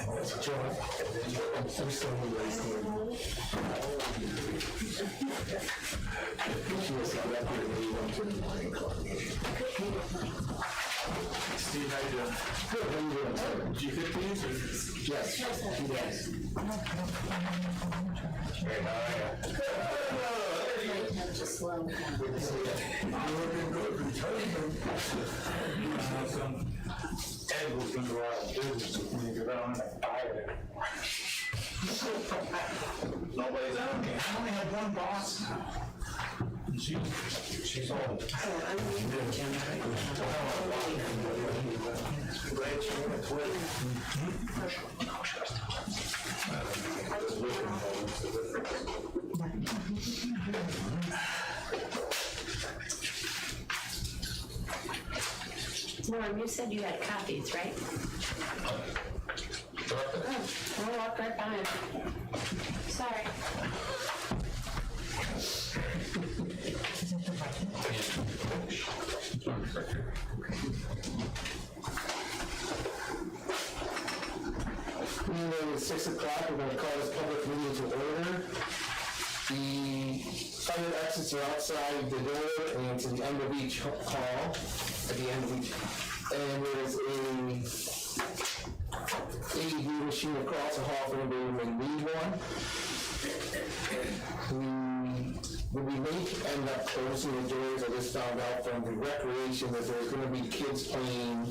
That's John. I'm still in Steve, how you doing? Good, how you doing? G15s or? Yes, yes. Hey, how are you? Just slow. You're looking good, returning. Ed was going to go out of business with me because I don't have fire. Nobody's out there. I only have one boss now. She's old. I'm leaving, Jim. Glad she went to work. I was looking Norm, you said you had copies, right? Oh, I'll walk right by him. Sorry. It's 6 o'clock. We're going to call this public meeting to order. The fire exits are outside the door and to the end of each hall. At the end of each, and there's a AED machine across the hall for anybody who may need one. We may end up closing the doors. I just found out from the recreation that there's going to be kids playing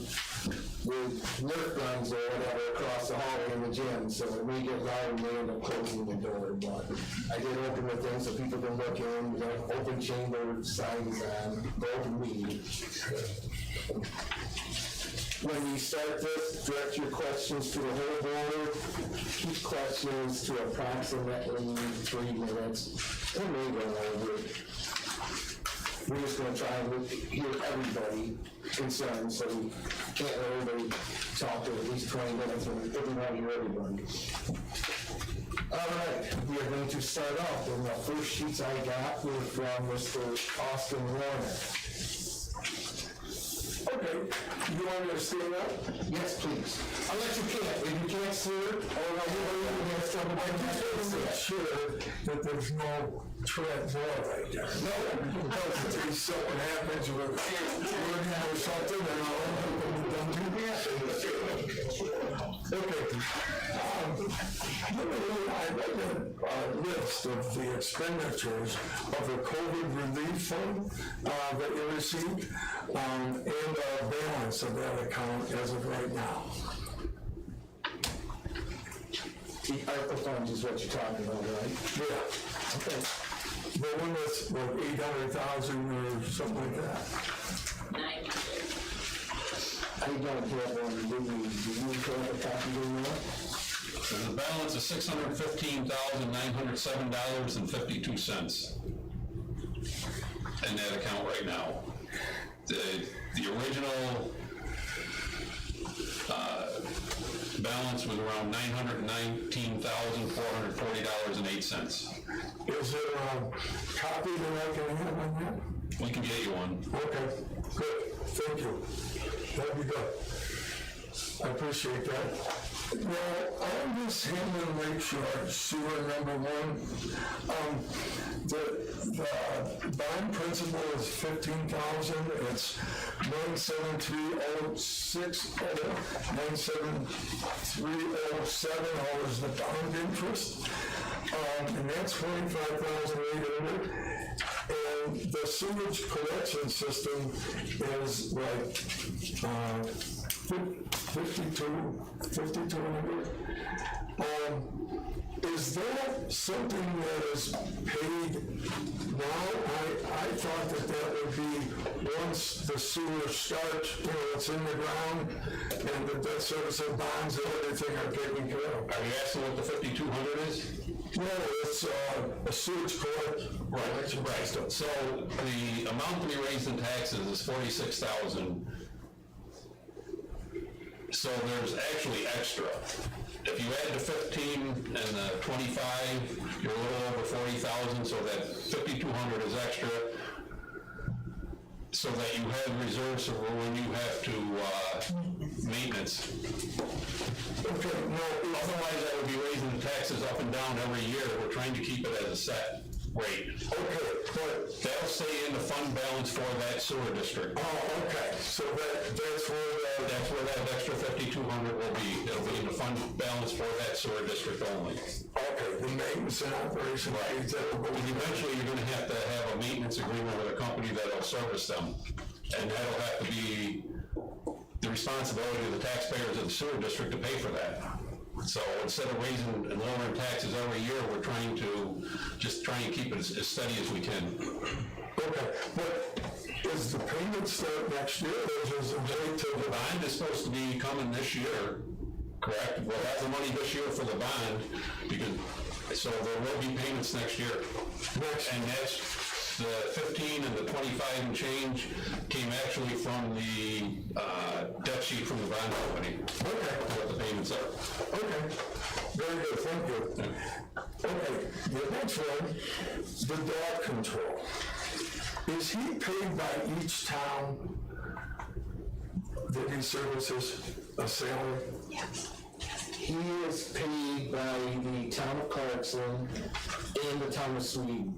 with Nerf guns or whatever across the hallway in the gym, so it may get loud and may end up closing the door, but I did open the thing so people can look in. We got open chamber signs on, the open meeting. When we start this, direct your questions to the whole board. Keep questions to approximately 3 minutes. It may go over. We're just going to try and hear everybody concerned, so we can't let everybody talk to at least 20 minutes, and if we want to hear everybody. All right, we are going to start off, and the first sheets I got were from Mr. Austin Warner. Okay, you want me to stand up? Yes, please. Unless you can't. If you can't see it, or you have trouble, I just want to make sure that there's no trap door right there. No, because so what happens with or something, and I'll do that. Okay. I read the list of the expenditures of the COVID relief fund that you received, and the balance of that account as of right now. The ARPA funds is what you're talking about, right? Yeah. Okay. The one that's like 800,000 or something like that. I don't have one. Do you have a copy of that? There's a balance of $615,907.52 in that account right now. The original balance was around $919,440.08. Is there a copy that I can have on that? We can get you one. Okay, good. Thank you. That'd be good. I appreciate that. Well, on this Hamlin Lakeshore sewer number 1, the bond principal is $15,000. It's 97306 97307 is the bond interest, and that's 45,800. And the sewage collection system is like 5,200. Is that something that is paid now? I thought that would be once the sewer starts, it's in the ground, and the debt service and bonds and everything are taken care of. Are you asking what the 5,200 is? No, it's a sewage collection. Right. So the amount to be raised in taxes is $46,000. So there's actually extra. If you add the 15 and the 25, you're a little over 40,000. So that 5,200 is extra, so that you have reserves for when you have to maintenance. Okay, now Otherwise, I would be raising the taxes up and down every year. We're trying to keep it at a set rate. Okay, but, That'll stay in the fund balance for that sewer district. oh, okay, so that's where That's where that extra 5,200 will be. It'll be in the fund balance for that sewer district only. okay, the maintenance and operation fees that will go And eventually, you're gonna have to have a maintenance agreement with a company that'll service them. And that'll have to be the responsibility of the taxpayers of the sewer district to pay for that. So instead of raising and lowering taxes every year, we're trying to just try and keep it as steady as we can. Okay, but is the payment start next year, or is it wait till The bond is supposed to be coming this year, correct? We'll have the money this year for the bond, because, so there will be payments next year. next? And that's the 15 and the 25 and change came actually from the debt sheet from the bond company. Okay, What the payments are. okay, very good, thank you. Okay, the next one, the dog control. Is he paid by each town that he services a salary? He is paid by the town of Clarkson and the town of Sweden.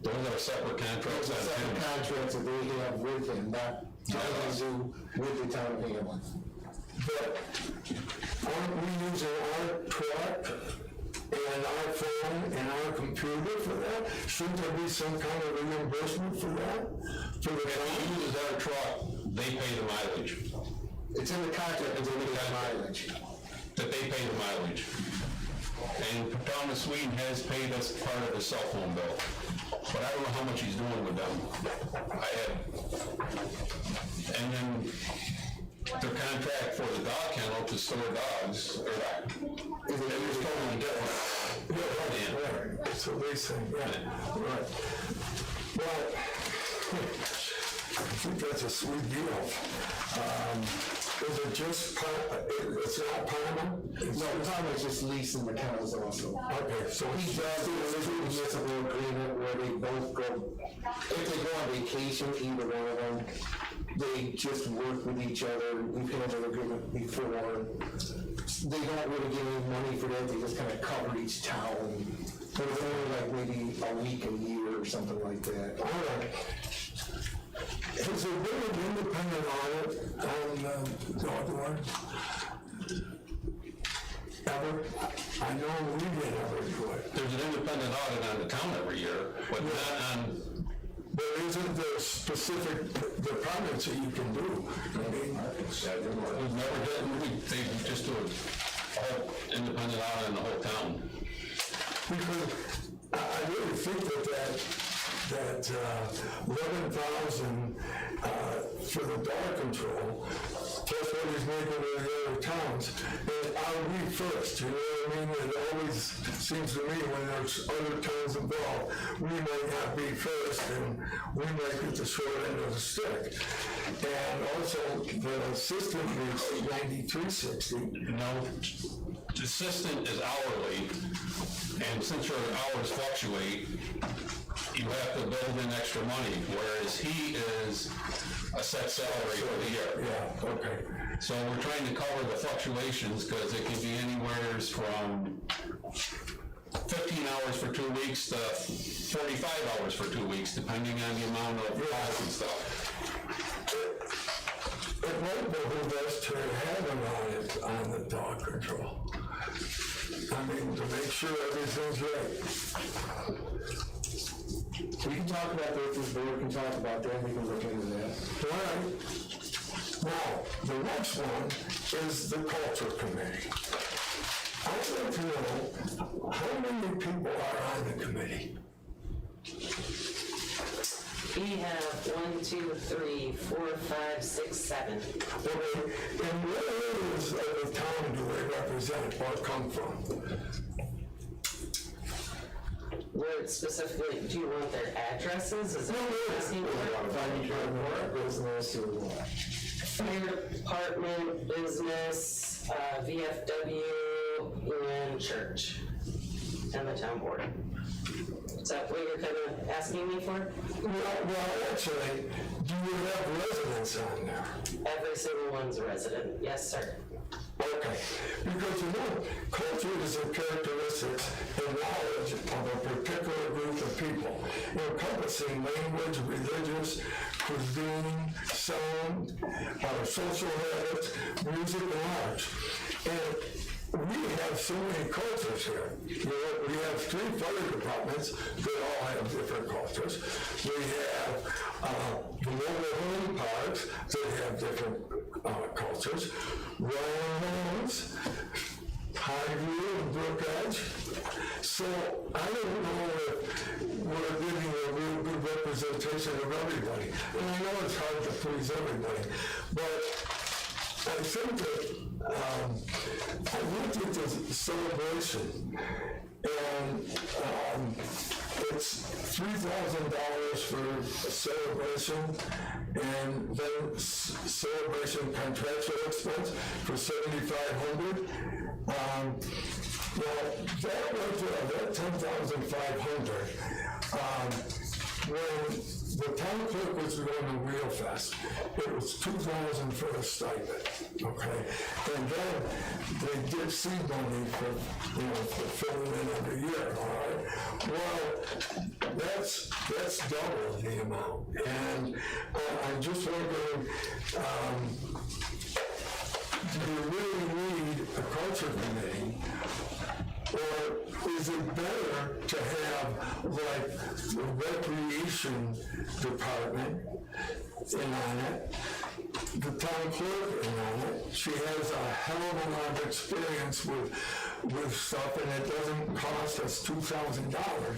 Those are separate contracts. Those are separate contracts that they have with him, not nothing to do with the town of Hamlin. But aren't we using our truck and our phone and our computer for that? Shouldn't there be some kind of reimbursement for that? For the If town? he uses our truck, they pay the mileage. It's in the contract, it's in the mileage. That they pay the mileage. And town of Sweden has paid us part of the cell phone bill. But I don't know how much he's doing with them. And then their contract for the dog kennel to store dogs, or it was totally different. Yeah, right, so they say, yeah, right. Well, I think that's a sweet deal. Is it just, it's not Palmer? No, Palmer's just leasing the kennels also. Okay, so He it's does a municipal agreement where they both go, if they go on vacation, either one of them, they just work with each other. We've had an agreement before. They don't really get any money for that, they just kind of cover each town. But it's only like maybe a week a year or something like that. all right. Has there been an independent audit on the dog one? Ever? I know we didn't ever do it. There's an independent audit on the town every year, but not on, But isn't there specific departments that you can do? I mean, we've never did, they just do a whole independent audit in the whole town. because I really think that 11,000 for the dog control, plus what he's making in the other towns, and are we first, you know what I mean? It always seems to me when there's other towns involved, we might not be first, and we might get the short end of the stick. And also, the assistant is $93.60. No, the assistant is hourly, and since your hours fluctuate, you have to build in extra money, whereas he is a set salary for the year. Yeah, okay. So we're trying to cover the fluctuations, because it can be anywhere from 15 hours for 2 weeks to 45 hours for 2 weeks, depending on the amount of calls and stuff. It might behoove us to have an audit on the dog control. I mean, to make sure everything's right. We can talk about that, this board can talk about that, we can look into that. All right. Now, the next one is the culture committee. I'd like to know how many people are on the committee? We have 1, 2, 3, 4, 5, 6, 7. Okay, and what areas of the town do they represent or come from? Where specifically, do you want their addresses? Is it asking Fire business or what? fire department, business, VFW, and church, and the town board? Is that what you're kind of asking me for? Well, actually, do you have residents on there? Every single one's a resident, yes, sir. Okay, because culture is the characteristics and knowledge of a particular group of people, encompassing language, religious, cuisine, sound, social habits, music, and arts. And we have so many cultures here. We have 3 fire departments that all have different cultures. We have the mobile home parks that have different cultures. Rollins, Highview, and Brook Edge. So I don't know if we're getting a real good representation of everybody. And I know it's hard to please everybody, but I think that I looked at the celebration, and it's $3,000 for a celebration, and then celebration contractual expense for $7,500. Well, that was that $10,500. When the town clerk was going to Real Fest, it was $2,000 for a stipend, okay? And then they did seed money for filling in every year, all right? Well, that's double the amount. And I'm just wondering, do you really need a culture committee? Or is it better to have, like, the recreation department in on it, the town clerk in on it? She has a hell of a lot of experience with stuff, and it doesn't cost us $2,000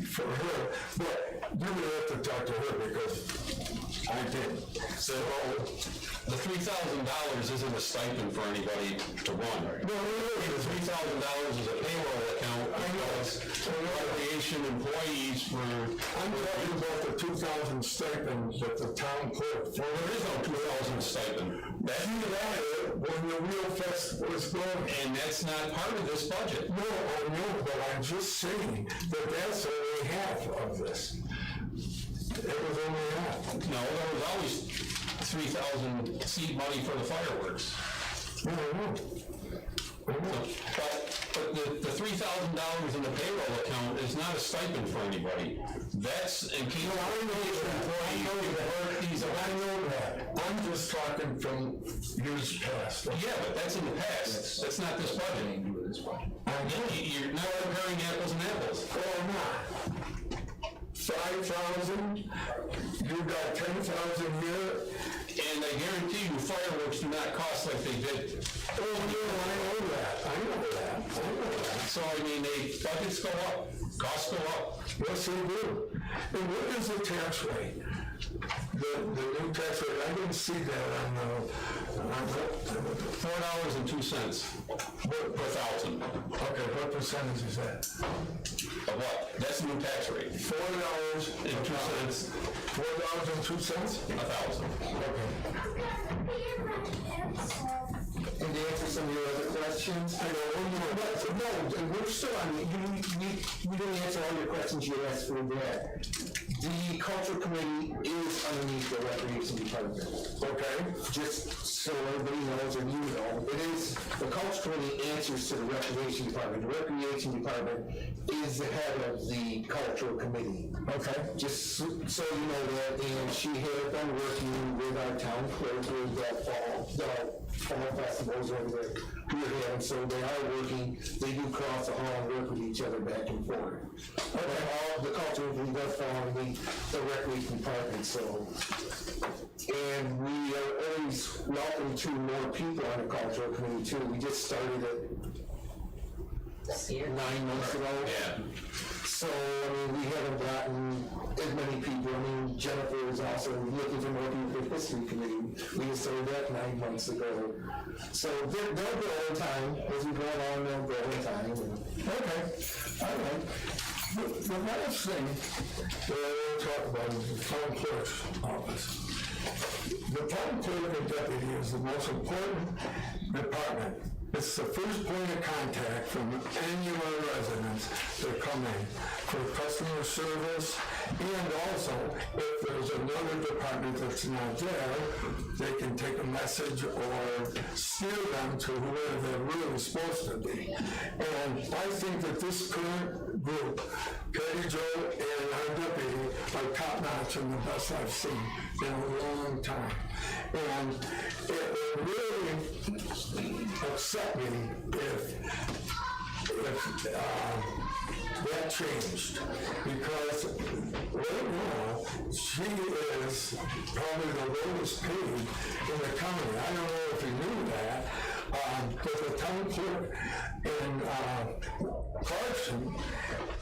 for her. But you would have to talk to her, because I didn't. So the $3,000 isn't a stipend for anybody to run. No, The $3,000 is a payroll account. I know it's recreation employees for. I'm talking about the 2,000 stipend that the town clerk. Well, there is no 2,000 stipend. That you had it when the Real Fest was going. And that's not part of this budget. No, I know, but I'm just saying that that's only half of this. It was only half. No, there was always 3,000 seed money for the fireworks. No, I know. But the $3,000 in the payroll account is not a stipend for anybody. That's in case. No, I know that. I'm just talking from years past. Yeah, but that's in the past. That's not this budget. You're now comparing apples and apples. Oh, not. 5,000, you got 10,000 here. And I guarantee you fireworks do not cost like they did. Oh, yeah, I know that. So, I mean, budgets go up, costs go up. Yes, they do. And what is the tax rate? The new tax rate, I didn't see that on $4.02 per thousand. okay, what percentage is that? Of what? That's the new tax rate. $4.02. $4.02? A thousand. And to answer some of your other questions, I know, one more. no, we're still on, you didn't answer all your questions you asked for that. The cultural committee is underneath the recreation department. Okay. Just so everybody knows, and you know, it is, the cultural committee answers to the recreation department. The recreation department is the head of the cultural committee. Okay. Just so you know that, and she has been working with our town clerk with the fall festivals over there. So they are working, they do cross the hall and work with each other back and forth. Okay. All the cultural committee does fall under the recreation department, so. And we are always welcome to more people on the cultural committee too. We just started it This year. 9 months ago. Yeah. So, I mean, we haven't gotten as many people. I mean, Jennifer is also looking for more people for the history committee. We just started that 9 months ago. So they'll grow in time. As we go along, they'll grow in time. Okay, all right. The last thing that I want to talk about is the town clerk's office. The town clerk and deputy is the most important department It's the first point of contact from any of our residents that come in for customer service, and also, if there's another department that's not there, they can take a message or steer them to whoever they're really supposed to be. And I think that this current group, Patty Jo and our deputy, are top-notch and the best I've seen in a long time. And it really upset me if that changed, because right now, she is probably the lowest paid in the county. I don't know if you knew that, but the town clerk in Clarkson,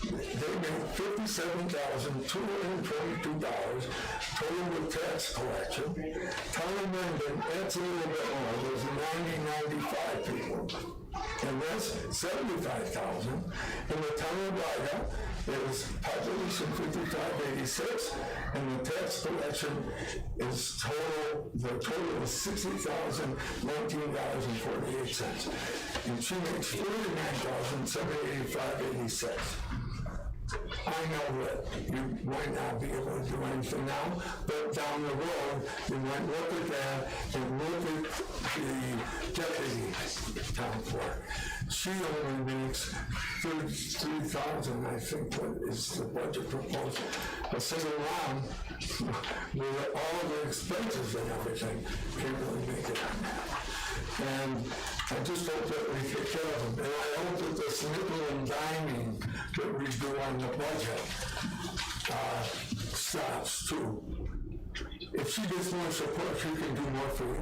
they make $57,222 total with tax collection. Town of Mendon, that's a little bit more, there's 95 people. And that's 75,000. In the town of Riga, is population 5586, and the tax collection is the total is $60,019.48. And she makes $49,785.86. I know that you might not be able to do anything now, but down the road, you might look at that and look at the deputy town clerk. She only makes $33,000, I think, what is the budget proposed. A single round, with all the expenses and everything, can't really make it on that. And I just hope that we take care of them. And I hope that this nickel and diming that we do on the budget stops too. If she gets more support, she can do more for you.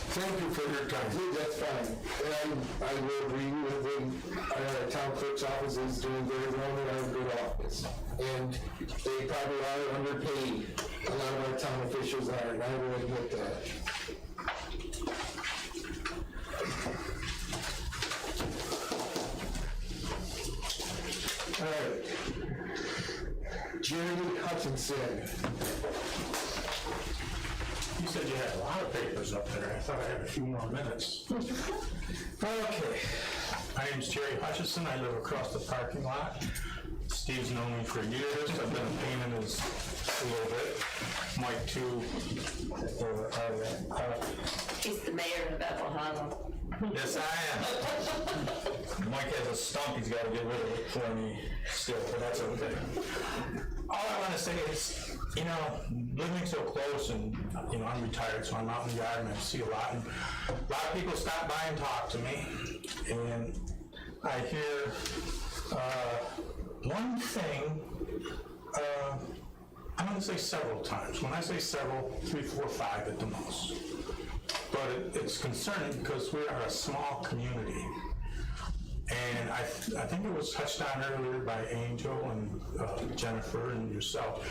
Thank you for your time. That's fine. And I will agree with them. Our town clerk's office is doing very well. They have a good office. And they probably are underpaid. A lot of our town officials are, and I will admit that. All right. Jeremy Hutchinson. You said you had a lot of papers up there. I thought I had a few more minutes. Okay. My name's Jerry Hutchison. I live across the parking lot. Steve's known me for years. I've been a pain in his a little bit. Mike too. He's the mayor of Bethlehem. Yes, I am. Mike has a stump. He's got to get rid of it for me still, but that's okay. All I want to say is, living so close, and I'm retired, so I'm out in the yard and I see a lot. And a lot of people stop by and talk to me, and I hear one thing. I'm going to say several times. When I say several, 3, 4, 5 at the most. But it's concerning because we are a small community. And I think it was touched on earlier by Angel and Jennifer and yourself.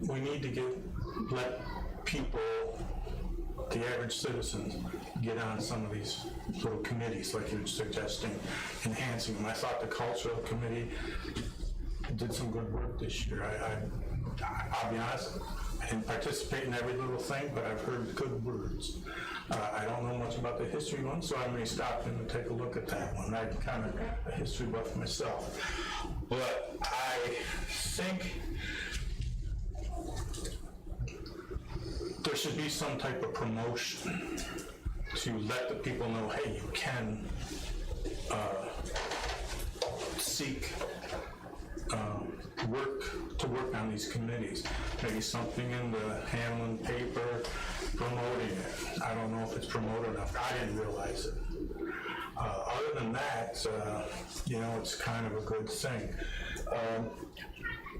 We need to let people, the average citizens, get on some of these little committees like you're suggesting, enhancing them. I thought the cultural committee did some good work this year. I'll be honest, I didn't participate in every little thing, but I've heard good words. I don't know much about the history one, so I may stop in and take a look at that one. I'm kind of a history buff myself. But I think there should be some type of promotion to let the people know, hey, you can seek work on these committees. Maybe something in the Hamlin paper promoting it. I don't know if it's promoted enough. I didn't realize it. Other than that, it's kind of a good thing.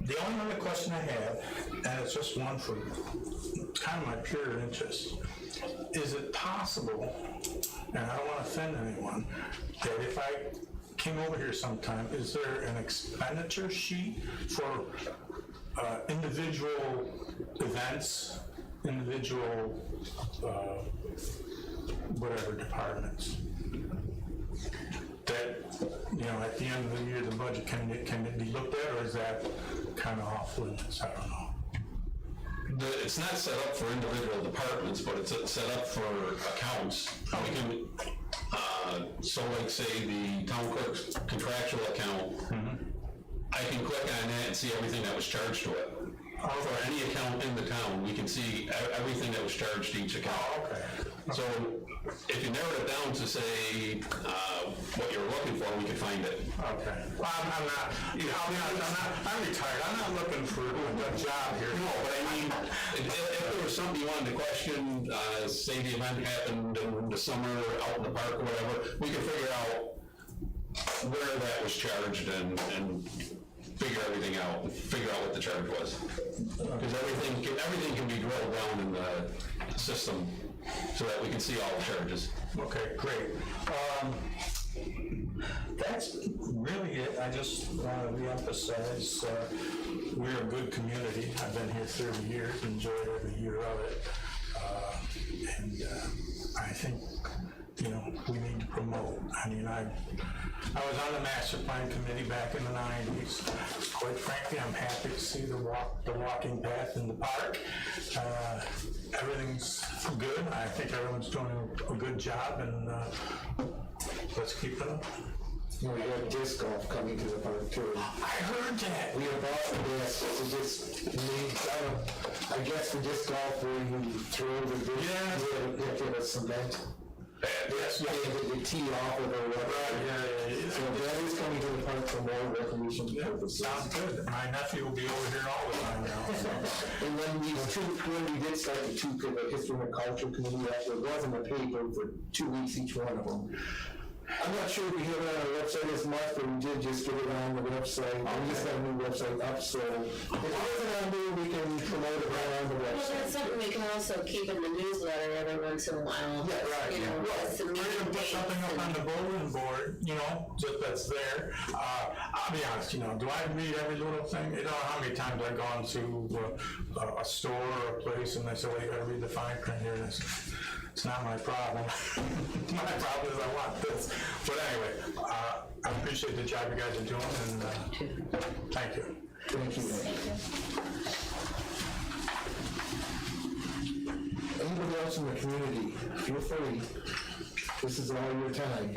The only other question I have, and it's just one for kind of my pure interest, is it possible, and I don't want to offend anyone, that if I came over here sometime, is there an expenditure sheet for individual events, individual whatever departments? That, at the end of the year, the budget, can it be looked at, or is that kind of off limits? I don't know. It's not set up for individual departments, but it's set up for accounts. We can, so like say the town clerk's contractual account, I can click on that and see everything that was charged to it. For any account in the town, we can see everything that was charged to each account. Okay. So if you narrow it down to say what you're looking for, we can find it. Okay. Well, I'm not, you know, I'll be honest, I'm retired. I'm not looking for a job here. No, but I mean, if there was something you wanted to question, say the event happened in the summer out in the park or whatever, we can figure out where that was charged and figure everything out, figure out what the charge was. Because everything can be drilled down in the system so that we can see all the charges. Okay, great. That's really it. I just want to reemphasize, we're a good community. I've been here 30 years, enjoyed every year of it. And I think, you know, we need to promote. I mean, I was on the master plan committee back in the 90s. Quite frankly, I'm happy to see the walking path in the park. Everything's good. I think everyone's doing a good job, and let's keep it up. You know, we have disc golf coming to the park too. I heard that. We have bought this to just I guess the disc golf where you throw the disc, you have to have a cement. Yes, You have to tee off with or whatever. yeah. So that is coming to the park for more recreation purposes. Sounds good. My nephew will be over here all the time now. So. And when we did start the the History and Culture Committee, there wasn't a paper for 2 weeks each one of them. I'm not sure if we have it on our website this month, but we did just get it on the website. We just got a new website up, so if it isn't on there, we can promote it right on the Well, website. that's something we can also keep in the newsletter every once in a while. Yeah, right, You know, yeah. with some We're gonna put dates something up on and- the bulletin board, you know, just that's there. I'll be honest, you know, do I read every little thing? You know how many times I've gone to a store or a place and they say, well, you gotta read the fine print here. And it's not my problem. My problem is I want this. But anyway, I appreciate the job you guys are doing, and thank you. Thank you. Anybody else in the community, feel free. This is all your time.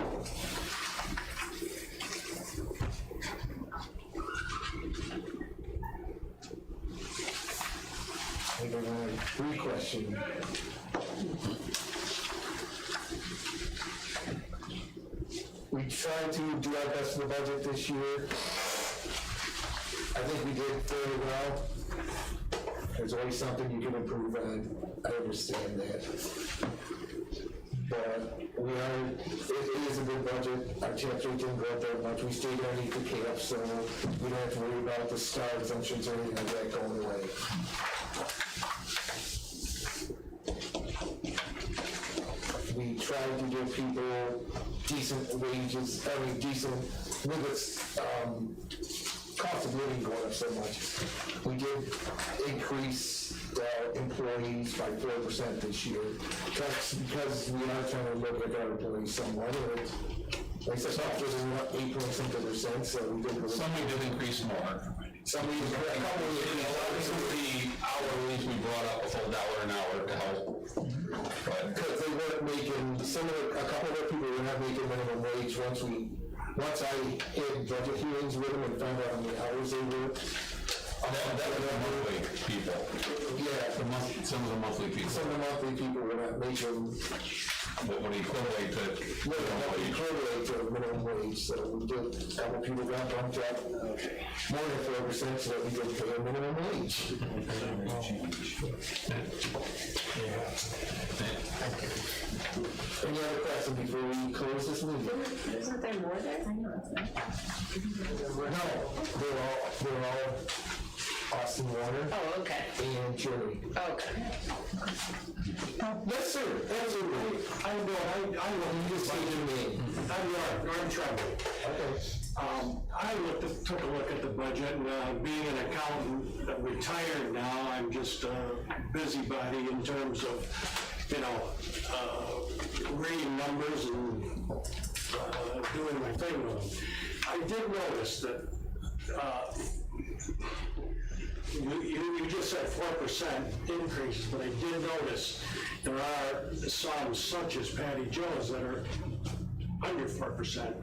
I got 3 questions. We tried to do our best in the budget this year. I think we did fairly well. There's always something you can improve on. I understand that. But it is a good budget. Our tax rate didn't go up that much. We stayed underneath the cap, so we don't have to worry about the star exemptions or anything like that going away. We tried to give people decent wages, decent, with its cost of living going up so much. We did increase employees by 4% this year. That's because we are trying to look at our employees somewhat. Like I said, software is about 8.something%, so we did. Some we did increase more. Some we did. The hourlies, we brought up a full $1 an hour to help. Because they weren't making, a couple of people were not making minimum wage once I had budget hearings with them and found out how many hours they worked. That was the monthly people. Yeah. Some of the monthly people. Some of the monthly people were not making, What would equivalent to equivalent to minimum wage, so we did, a couple people got bumped up more than 4%, so that we did pay a minimum wage. Any other questions before we close this meeting? Isn't there more there? I know, it's not. No, they're all Austin Warner Oh, okay. and Jerry. Okay. Yes, sir, absolutely. I know, you just say your name. I'm Norm Trevor. Okay. I took a look at the budget, and being an accountant, retired now, I'm just a busybody in terms of, reading numbers and doing my thing with them. I did notice that you just said 4% increase, but I did notice there are some such as Patty Joe's that are under 4%.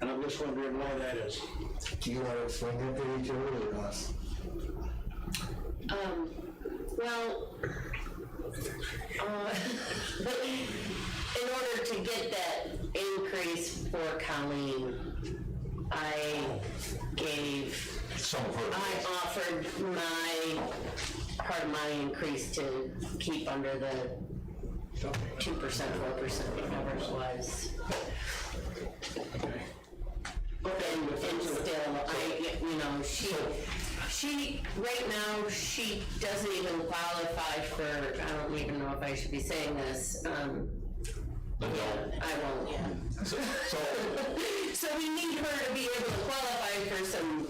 And I'm just wondering why that is. Do you want to explain that, Patty Jo, or us? Well, in order to get that increase for Colleen, I offered part of my increase to keep under the 2%, 4%, whatever it was. And still, she, right now, she doesn't even qualify for, I don't even know if I should be saying this, I won't, yeah. So we need her to be able to qualify for some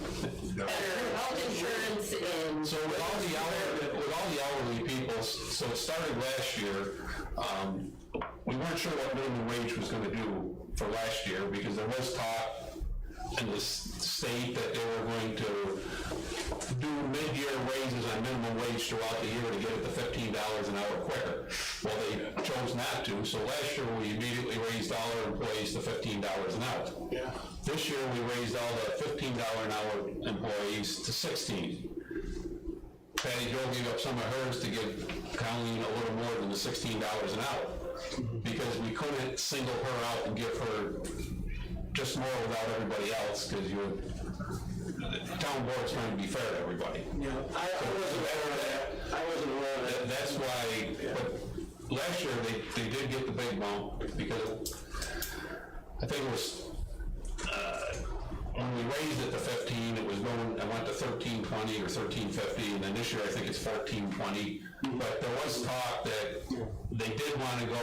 better health insurance and. So with all the hourly people, so it started last year, we weren't sure what minimum wage was gonna do for last year, because there was talk in the state that they were going to do mid-year raises on minimum wage throughout the year to get it to $15 an hour quicker. Well, they chose not to, so last year we immediately raised all our employees to $15 an hour. Yeah. This year we raised all the $15 an hour employees to $16. Patty Jo gave up some of hers to give Colleen a little more than the $16 an hour, because we couldn't single her out and give her just more without everybody else, because the town board's trying to be fair to everybody. Yeah, I wasn't aware of that. That's why, but last year they did get the big bump, because I think it was, when we raised it to 15, it went to 13.20 or 13.50, and then this year I think it's 14.20. But there was talk that they did want to go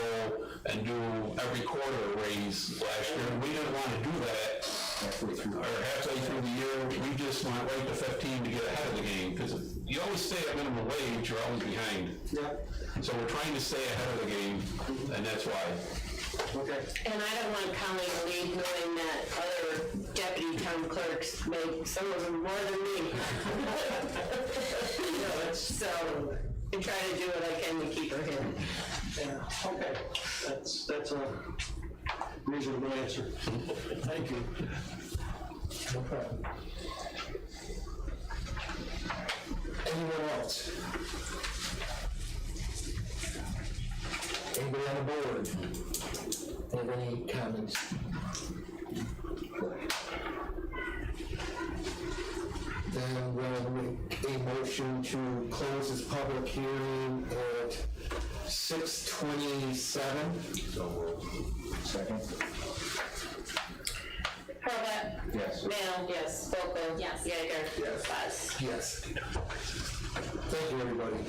and do every quarter raise last year, and we didn't want to do that halfway through the year. We just went right to 15 to get ahead of the game, because if you always stay at minimum wage, you're always behind. Yeah. So we're trying to stay ahead of the game, and that's why. Okay. And I don't want Colleen to leave knowing that other deputy town clerks make some of them more than me. So I try to do what I can to keep her here. Yeah, okay. That's a reasonable answer. Thank you. No problem. Anyone else? Anybody on the board have any comments? Then we'll make a motion to close this public hearing at 6:27. Second. Hurlbut. Yes. Mail. Yes. Vogel. Yes. Yeager. Yes. Buzz. Yes. Thank you, everybody.